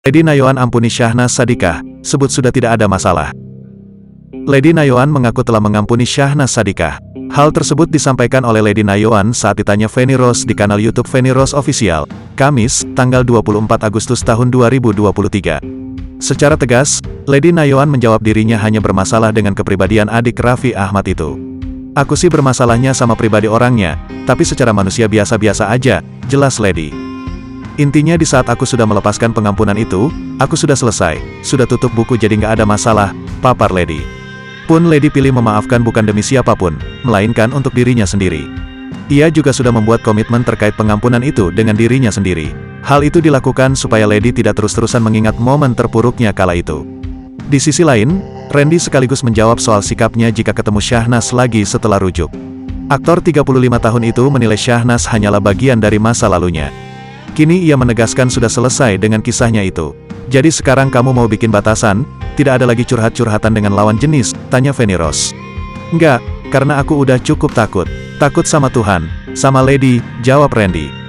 Lady Nayoan ampuni Shahnaz Shadikah, sebut sudah tidak ada masalah. Lady Nayoan mengaku telah mengampuni Shahnaz Shadikah. Hal tersebut disampaikan oleh Lady Nayoan saat ditanya Feni Rose di kanal YouTube Feni Rose Official, Kamis, tanggal 24 Agustus tahun 2023. Secara tegas, Lady Nayoan menjawab dirinya hanya bermasalah dengan kepribadian adik Raffi Ahmad itu. Aku sih bermasalahnya sama pribadi orangnya, tapi secara manusia biasa-biasa aja, jelas Lady. Intinya di saat aku sudah melepaskan pengampunan itu, aku sudah selesai, sudah tutup buku jadi nggak ada masalah, papar Lady. Pun Lady pilih memaafkan bukan demi siapapun, melainkan untuk dirinya sendiri. Ia juga sudah membuat komitmen terkait pengampunan itu dengan dirinya sendiri. Hal itu dilakukan supaya Lady tidak terus-terusan mengingat momen terpuruknya kala itu. Di sisi lain, Randy sekaligus menjawab soal sikapnya jika ketemu Shahnaz lagi setelah rujuk. Aktor 35 tahun itu menilai Shahnaz hanyalah bagian dari masa lalunya. Kini ia menegaskan sudah selesai dengan kisahnya itu. Jadi sekarang kamu mau bikin batasan, tidak ada lagi curhat-curhatan dengan lawan jenis, tanya Feni Rose. Enggak, karena aku udah cukup takut. Takut sama Tuhan, sama Lady, jawab Randy.